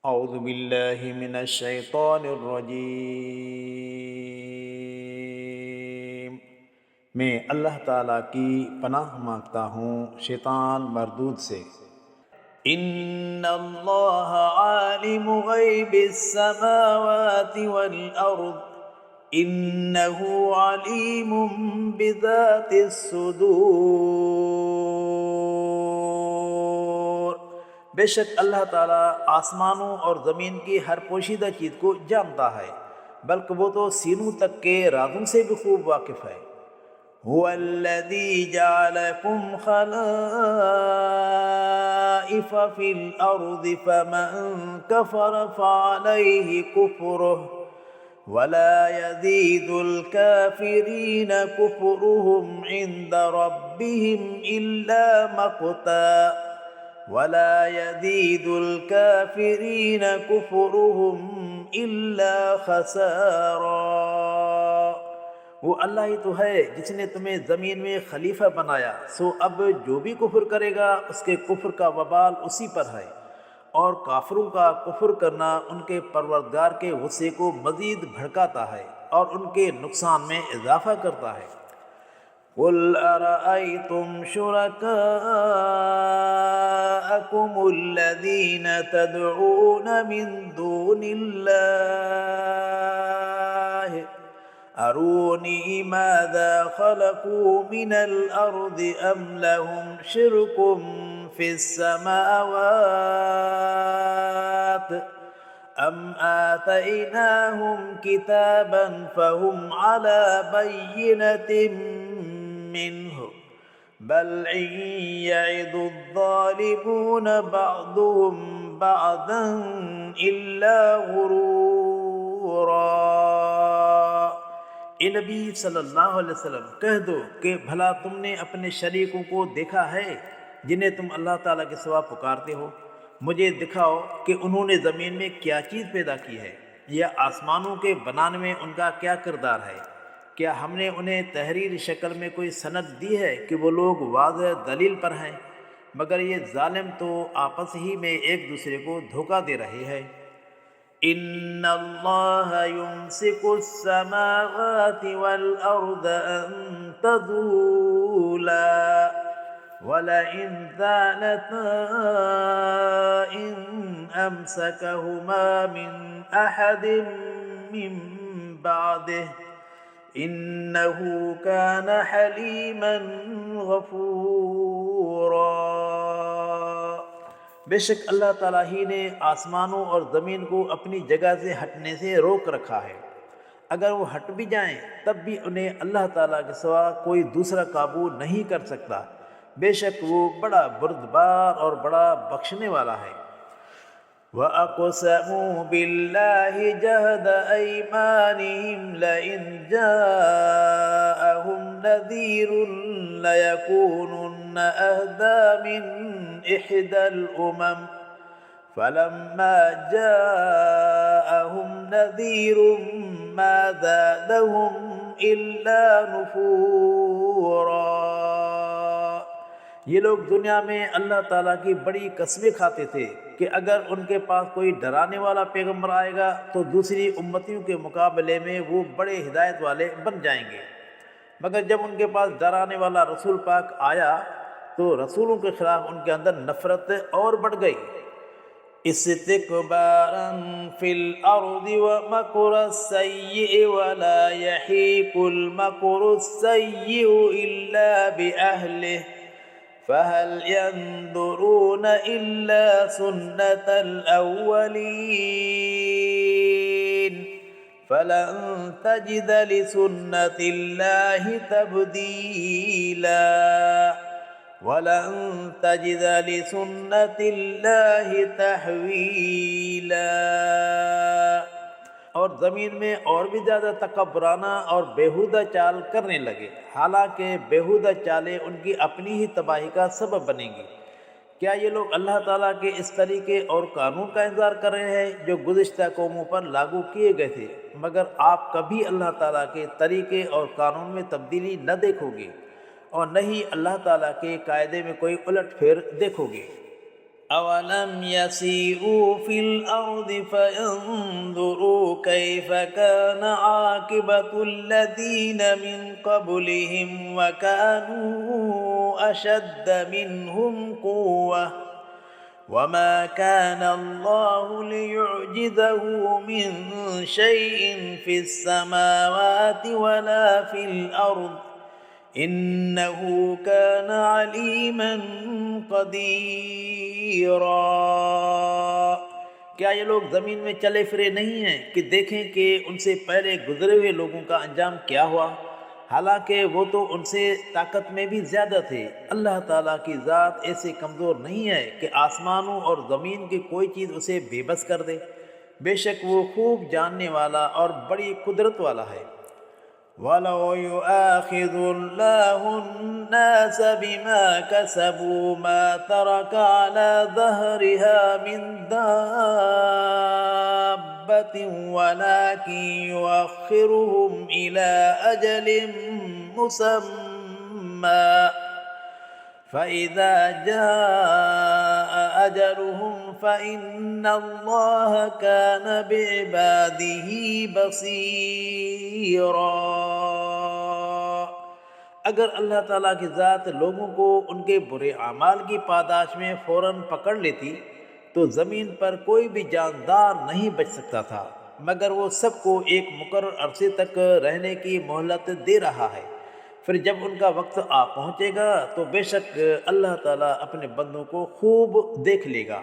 اعوذ باللہ من الشیطان الرجیم۔ میں اللہ تعالیٰ کی پناہ مانگتا ہوں شیطان مردود سے۔ ان اللہ عالم غیب السماوات والارض انہ علیم بذات الصدور۔ بے شک اللہ تعالیٰ آسمانوں اور زمین کی ہر پوشیدہ چیز کو جانتا ہے، بلکہ وہ تو سینوں تک کے رازوں سے بھی خوب واقف ہے۔ هو الذي جعلكم خلائف في الأرض فمن كفر فعليه كفره ولا يزيد الكافرين كفرهم عند ربهم إلا مقتا ولا يزيد الكافرين كفرهم إلا خسارا۔ وہ اللہ ہی تو ہے جس نے تمہیں زمین میں خلیفہ بنایا، سو اب جو بھی کفر کرے گا اس کے کفر کا وبال اسی پر ہے، اور کافروں کا کفر کرنا ان کے پروردگار کے غصے کو مزید بھڑکاتا ہے اور ان کے نقصان میں اضافہ کرتا ہے۔ قُلْ أَرَأَيْتُمْ شُرَكَاءَكُمُ الَّذِينَ تَدْعُونَ مِن دُونِ اللَّهِ أروني ماذا خلقوا من الأرض أم لهم شرك في السماوات أم آتيناهم كتابا فهم على بينة منه بل إن يعد الظالمون بعضهم بعضا إلا غرورا۔ اے نبی صلی اللہ علیہ وسلم کہہ دو کہ بھلا تم نے اپنے شریکوں کو دیکھا ہے جنہیں تم اللہ تعالیٰ کے سوا پکارتے ہو؟ مجھے دکھاؤ کہ انہوں نے زمین میں کیا چیز پیدا کی ہے، یا آسمانوں کے بنانے میں ان کا کیا کردار ہے؟ کیا ہم نے انہیں تحریری شکل میں کوئی سند دی ہے کہ وہ لوگ واضح دلیل پر ہیں؟ مگر یہ ظالم تو آپس ہی میں ایک دوسرے کو دھوکہ دے رہے ہیں۔ ان اللہ یمسک السماوات والارض ان تزولا ولئن زالتا ان امسکہما من احد من بعده انہ کان حلیما غفورا۔ بے شک اللہ تعالیٰ ہی نے آسمانوں اور زمین کو اپنی جگہ سے ہٹنے سے روک رکھا ہے، اگر وہ ہٹ بھی جائیں تب بھی انہیں اللہ تعالیٰ کے سوا کوئی دوسرا قابو نہیں کر سکتا، بے شک وہ بڑا بردبار اور بڑا بخشنے والا ہے۔ وَأَقْسَمُوا بِاللَّهِ جَهْدَ أَيْمَانِهِمْ لَئِنْ جَاءَهُمْ نَذِيرٌ لَيَكُونُنَّ أَهْدَىٰ مِنْ إِحْدَى الْأُمَمِ فَلَمَّا جَاءَهُمْ نَذِيرٌ مَا زَادَهُمْ إِلَّا نُفُورًا۔ یہ لوگ دنیا میں اللہ تعالیٰ کی بڑی قسمیں کھاتے تھے کہ اگر ان کے پاس کوئی ڈرانے والا پیغمبر آئے گا تو دوسری امتیوں کے مقابلے میں وہ بڑے ہدایت والے بن جائیں گے، مگر جب ان کے پاس ڈرانے والا رسول پاک آیا تو رسولوں کے خلاف ان کے اندر نفرت اور بڑھ گئی۔ استکبارا فی الارض ومکر السیئ ولا یحیق المکر السیئ الا بأہلہ فَهَلْ يَنظُرُونَ إِلَّا سُنَّةَ الْأَوَّلِينَ فَلَن تَجِدَ لِسُنَّةِ اللَّهِ تَبْدِيلًا وَلَن تَجِدَ لِسُنَّةِ اللَّهِ تَحْوِيلًا۔ اور زمین میں اور بھی زیادہ تکبرانہ اور بیہودہ چال کرنے لگے، حالانکہ بیہودہ چالیں ان کی اپنی ہی تباہی کا سبب بنیں گی۔ کیا یہ لوگ اللہ تعالیٰ کے اس طریقے اور قانون کا انتظار کر رہے ہیں جو گزشتہ قوموں پر لاگو کیے گئے تھے؟ مگر آپ کبھی اللہ تعالیٰ کے طریقے اور قانون میں تبدیلی نہ دیکھو گے، اور نہ ہی اللہ تعالیٰ کے قاعدے میں کوئی الٹ پھیر دیکھو گے۔ أولم يسيروا في الأرض فينظروا كيف كان عاقبة الذين من قبلهم وكانوا أشد منهم قوة وما كان الله ليعجزه من شيء في السماوات ولا في الأرض إنه كان عليما قديرا۔ کیا یہ لوگ زمین میں چلے پھرے نہیں ہیں کہ دیکھیں کہ ان سے پہلے گزرے ہوئے لوگوں کا انجام کیا ہوا؟ حالانکہ وہ تو ان سے طاقت میں بھی زیادہ تھے۔ اللہ تعالیٰ کی ذات ایسے کمزور نہیں ہے کہ آسمانوں اور زمین کی کوئی چیز اسے بے بس کر دے۔ بے شک وہ خوب جاننے والا اور بڑی قدرت والا ہے۔ وَلَوْ يُؤَاخِذُ اللَّهُ النَّاسَ بِمَا كَسَبُوا مَا تَرَكَ عَلَى ظَهْرِهَا مِن دَابَّةٍ وَلَكِن يُؤَخِّرُهُمْ إِلَى أَجَلٍ مُّسَمًّى فَإِذَا جَاءَ أَجَلُهُمْ فَإِنَّ اللَّهَ كَانَ بِعِبَادِهِ بَصِيرًا۔ اگر اللہ تعالیٰ کی ذات لوگوں کو ان کے برے اعمال کی پاداش میں فوراً پکڑ لیتی تو زمین پر کوئی بھی جاندار نہیں بچ سکتا تھا، مگر وہ سب کو ایک مقرر عرصے تک رہنے کی مہلت دے رہا ہے۔ پھر جب ان کا وقت آ پہنچے گا تو بے شک اللہ تعالیٰ اپنے بندوں کو خوب دیکھ لے گا۔